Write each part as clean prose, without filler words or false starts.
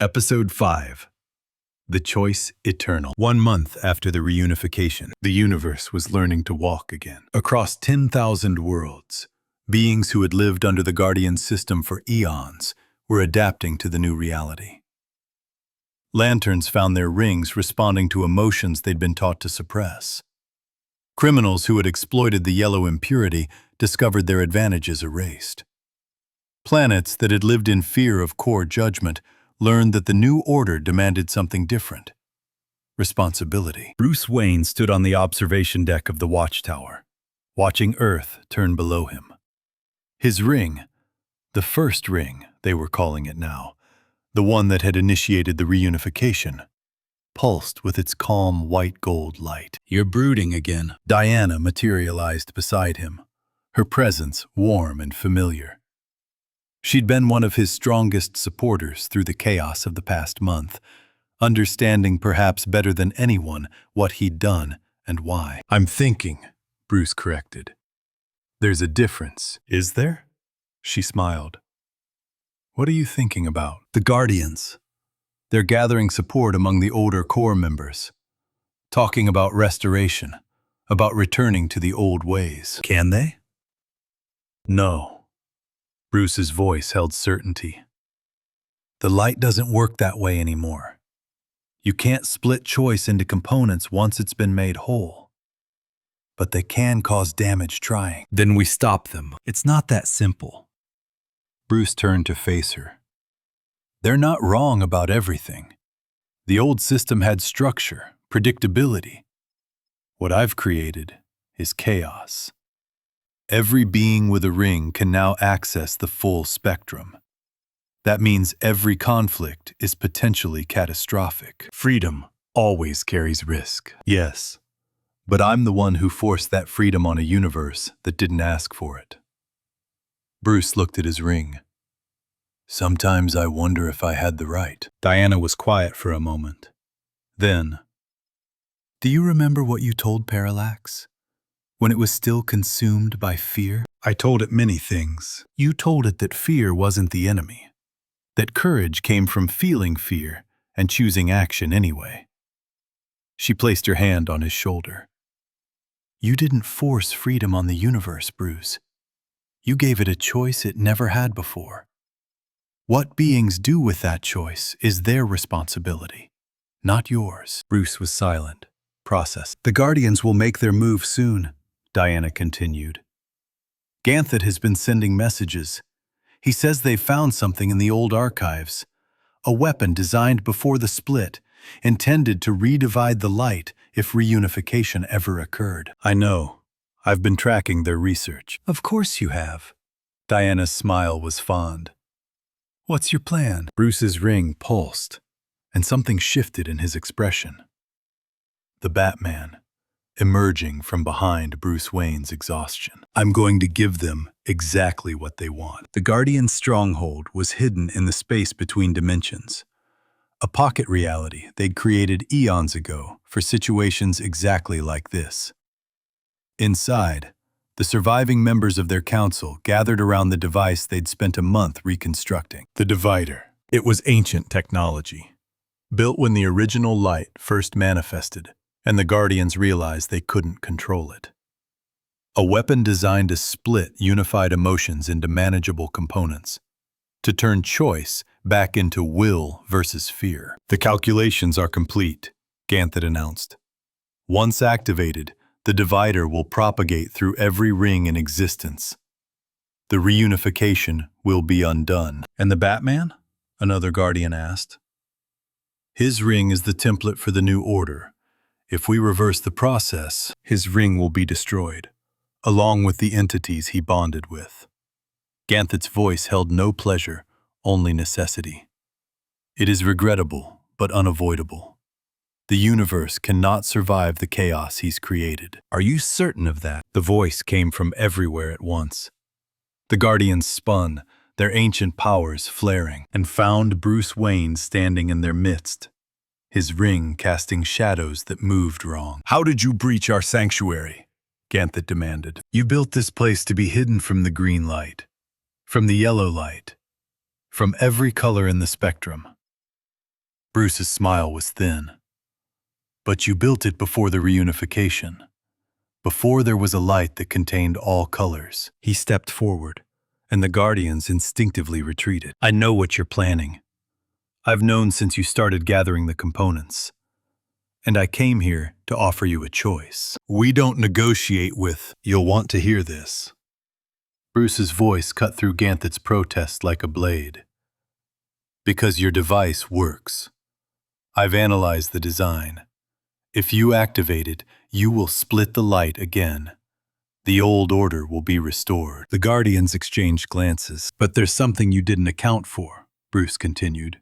Episode 5. The Choice Eternal. 1 month after the reunification, the universe was learning to walk again. Across 10,000 worlds, beings who had lived under the Guardian system for eons were adapting to the new reality. Lanterns found their rings responding to emotions they'd been taught to suppress. Criminals who had exploited the yellow impurity discovered their advantages erased. Planets that had lived in fear of core judgment learned that the new order demanded something different: responsibility. Bruce Wayne stood on the observation deck of the watchtower, watching Earth turn below him. His ring, the first ring, they were calling it now, the one that had initiated the reunification, pulsed with its calm white gold light. "You're brooding again." Diana materialized beside him, her presence warm and familiar. She'd been one of his strongest supporters through the chaos of the past month, understanding perhaps better than anyone what he'd done and why. "I'm thinking," Bruce corrected. "There's a difference." "Is there?" She smiled. "What are you thinking about?" "The Guardians. They're gathering support among the older core members, talking about restoration, about returning to the old ways." "Can they?" "No." Bruce's voice held certainty. "The light doesn't work that way anymore. You can't split choice into components once it's been made whole. But they can cause damage trying." "Then we stop them." "It's not that simple." Bruce turned to face her. "They're not wrong about everything. The old system had structure, predictability. What I've created is chaos. Every being with a ring can now access the full spectrum. That means every conflict is potentially catastrophic." "Freedom always carries risk." "Yes, but I'm the one who forced that freedom on a universe that didn't ask for it." Bruce looked at his ring. "Sometimes I wonder if I had the right." Diana was quiet for a moment. Then, "Do you remember what you told Parallax? When it was still consumed by fear?" "I told it many things." "You told it that fear wasn't the enemy, that courage came from feeling fear and choosing action anyway." She placed her hand on his shoulder. "You didn't force freedom on the universe, Bruce. You gave it a choice it never had before. What beings do with that choice is their responsibility, not yours." Bruce was silent, processed. "The Guardians will make their move soon," Diana continued. "Ganthet has been sending messages. He says they've found something in the old archives, a weapon designed before the split, intended to redivide the light if reunification ever occurred." "I know. I've been tracking their research." "Of course you have." Diana's smile was fond. "What's your plan?" Bruce's ring pulsed, and something shifted in his expression. The Batman, emerging from behind Bruce Wayne's exhaustion. "I'm going to give them exactly what they want." The Guardian's stronghold was hidden in the space between dimensions, a pocket reality they'd created eons ago for situations exactly like this. Inside, the surviving members of their council gathered around the device they'd spent a month reconstructing. The divider. It was ancient technology, built when the original light first manifested, and the Guardians realized they couldn't control it. A weapon designed to split unified emotions into manageable components, to turn choice back into will versus fear. "The calculations are complete," Ganthet announced. "Once activated, the divider will propagate through every ring in existence. The reunification will be undone." "And the Batman?" another Guardian asked. "His ring is the template for the new order. If we reverse the process, his ring will be destroyed, along with the entities he bonded with." Ganthet's voice held no pleasure, only necessity. "It is regrettable, but unavoidable. The universe cannot survive the chaos he's created." "Are you certain of that?" The voice came from everywhere at once. The Guardians spun, their ancient powers flaring, and found Bruce Wayne standing in their midst, his ring casting shadows that moved wrong. "How did you breach our sanctuary?" Ganthet demanded. "You built this place to be hidden from the green light, from the yellow light, from every color in the spectrum. Bruce's smile was thin. But you built it before the reunification. Before there was a light that contained all colors. He stepped forward, and the Guardians instinctively retreated. I know what you're planning. I've known since you started gathering the components. And I came here to offer you a choice. We don't negotiate with, you'll want to hear this. Bruce's voice cut through Ganthet's protest like a blade. Because your device works. I've analyzed the design. If you activate it, you will split the light again. The old order will be restored. The Guardians exchanged glances. But there's something you didn't account for, Bruce continued.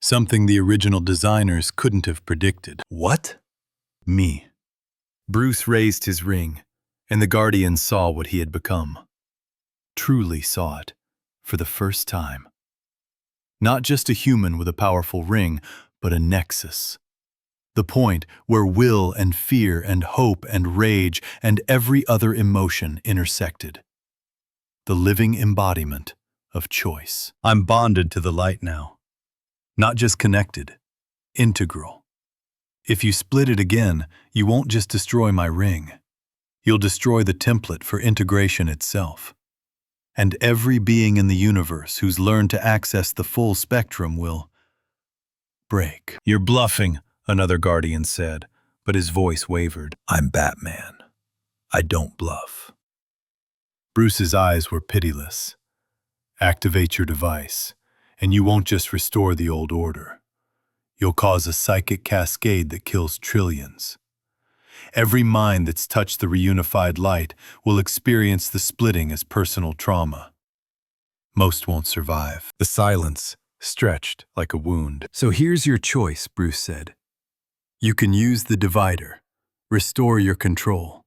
Something the original designers couldn't have predicted. What? Me. Bruce raised his ring, and the Guardians saw what he had become. Truly saw it, for the first time. Not just a human with a powerful ring, but a nexus. The point where will and fear and hope and rage and every other emotion intersected. The living embodiment of choice. I'm bonded to the light now. Not just connected, integral. If you split it again, you won't just destroy my ring. You'll destroy the template for integration itself. And every being in the universe who's learned to access the full spectrum will break. You're bluffing, another Guardian said, but his voice wavered. I'm Batman. I don't bluff. Bruce's eyes were pitiless. Activate your device, and you won't just restore the old order. You'll cause a psychic cascade that kills trillions. Every mind that's touched the reunified light will experience the splitting as personal trauma. Most won't survive. The silence stretched like a wound. So here's your choice, Bruce said. You can use the divider, restore your control,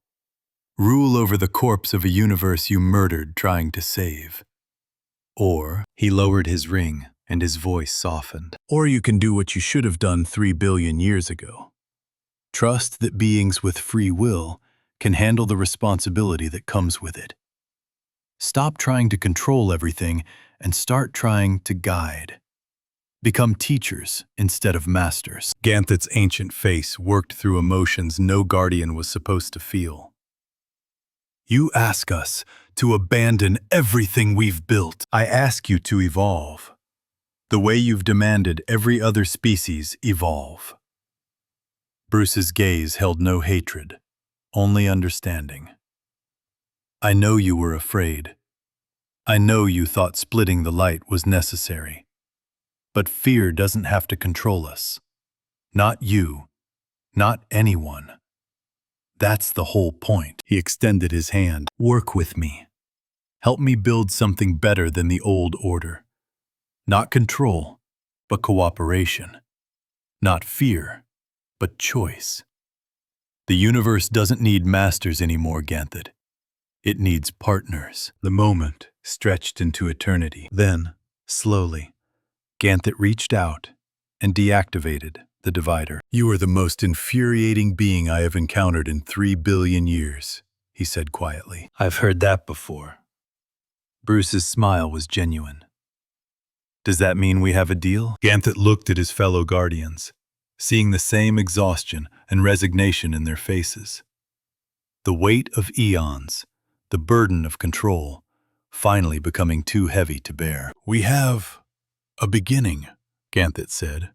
rule over the corpse of a universe you murdered trying to save. Or, he lowered his ring and his voice softened. Or you can do what you should have done 3 billion years ago. Trust that beings with free will can handle the responsibility that comes with it. Stop trying to control everything and start trying to guide. Become teachers instead of masters. Ganthet's ancient face worked through emotions no Guardian was supposed to feel. You ask us to abandon everything we've built. I ask you to evolve. The way you've demanded every other species evolve. Bruce's gaze held no hatred, only understanding. I know you were afraid. I know you thought splitting the light was necessary. But fear doesn't have to control us. Not you. Not anyone. That's the whole point. He extended his hand. Work with me. Help me build something better than the old order. Not control, but cooperation. Not fear, but choice. The universe doesn't need masters anymore, Ganthet. It needs partners. The moment stretched into eternity. Then, slowly, Ganthet reached out and deactivated the divider. You are the most infuriating being I have encountered in 3 billion years, he said quietly. I've heard that before. Bruce's smile was genuine. Does that mean we have a deal? Ganthet looked at his fellow Guardians, seeing the same exhaustion and resignation in their faces. The weight of eons, the burden of control, finally becoming too heavy to bear. We have a beginning, Ganthet said.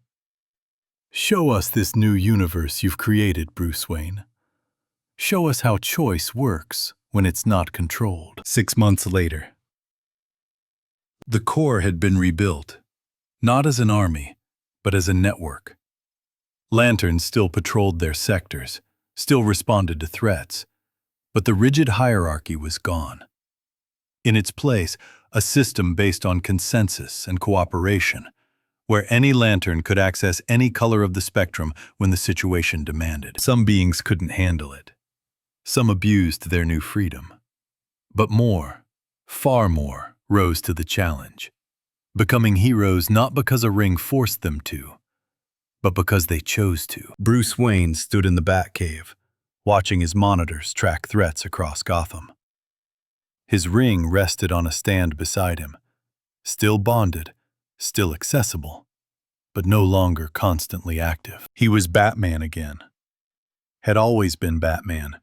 Show us this new universe you've created, Bruce Wayne. Show us how choice works when it's not controlled. 6 months later. The core had been rebuilt, not as an army, but as a network. Lanterns still patrolled their sectors, still responded to threats, but the rigid hierarchy was gone. In its place, a system based on consensus and cooperation, where any lantern could access any color of the spectrum when the situation demanded. Some beings couldn't handle it. Some abused their new freedom. But more, far more, rose to the challenge, becoming heroes not because a ring forced them to, but because they chose to. Bruce Wayne stood in the Batcave, watching his monitors track threats across Gotham. His ring rested on a stand beside him, still bonded, still accessible, but no longer constantly active. He was Batman again. Had always been Batman,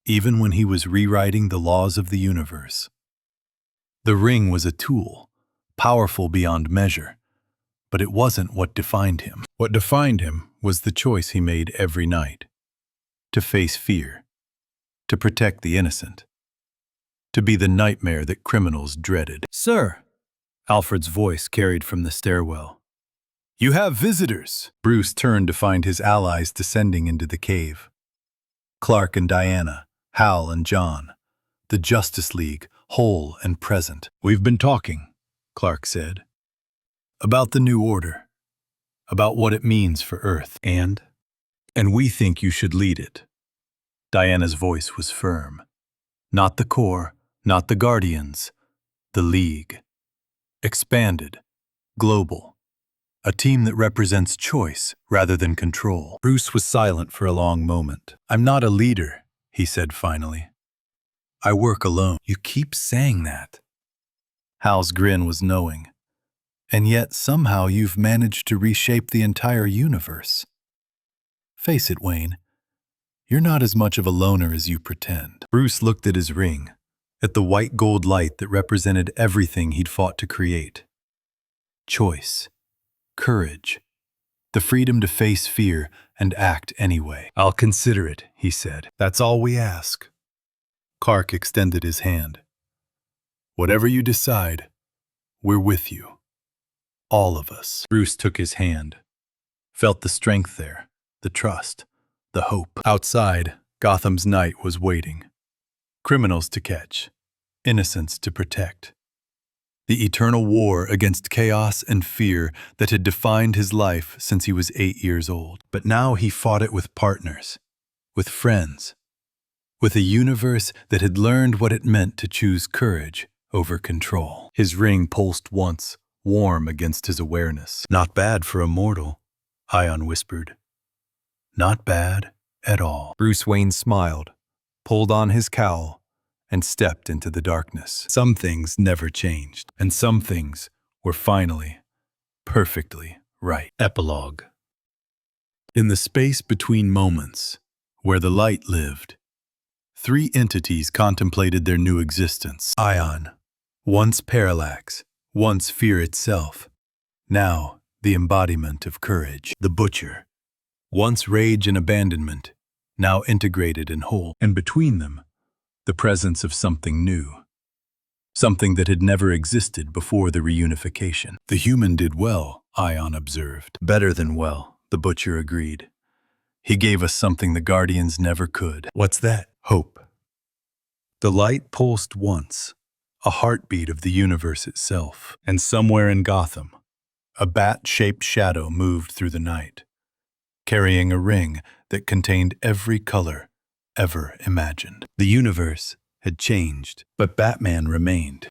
even when he was rewriting the laws of the universe. The ring was a tool, powerful beyond measure, but it wasn't what defined him. What defined him was the choice he made every night. To face fear, to protect the innocent, to be the nightmare that criminals dreaded. "Sir," Alfred's voice carried from the stairwell. "You have visitors." Bruce turned to find his allies descending into the cave. Clark and Diana, Hal and John, the Justice League, whole and present. "We've been talking," Clark said, "about the new order, about what it means for Earth, and we think you should lead it." Diana's voice was firm. "Not the Corps, not the Guardians, the League. Expanded, global. A team that represents choice rather than control." Bruce was silent for a long moment. "I'm not a leader," he said finally. "I work alone." "You keep saying that." Hal's grin was knowing. "And yet somehow you've managed to reshape the entire universe. Face it, Wayne. You're not as much of a loner as you pretend." Bruce looked at his ring, at the white gold light that represented everything he'd fought to create. Choice, courage, the freedom to face fear and act anyway. "I'll consider it," he said. "That's all we ask." Clark extended his hand. "Whatever you decide, we're with you. All of us." Bruce took his hand, felt the strength there, the trust, the hope. Outside, Gotham's night was waiting. Criminals to catch, innocents to protect. The eternal war against chaos and fear that had defined his life since he was 8 years old. But now he fought it with partners, with friends, with a universe that had learned what it meant to choose courage over control. His ring pulsed once, warm against his awareness. "Not bad for a mortal," Ion whispered. "Not bad at all." Bruce Wayne smiled, pulled on his cowl, and stepped into the darkness. Some things never changed, and some things were finally, perfectly right. Epilogue. In the space between moments, where the light lived, 3 entities contemplated their new existence. Ion, once parallax, once fear itself, now the embodiment of courage. The Butcher, once rage and abandonment, now integrated and whole. And between them, the presence of something new, something that had never existed before the reunification. "The human did well," Ion observed. "Better than well," the Butcher agreed. "He gave us something the Guardians never could." "What's that?" "Hope." The light pulsed once, a heartbeat of the universe itself. And somewhere in Gotham, a bat-shaped shadow moved through the night, carrying a ring that contained every color ever imagined. The universe had changed, but Batman remained.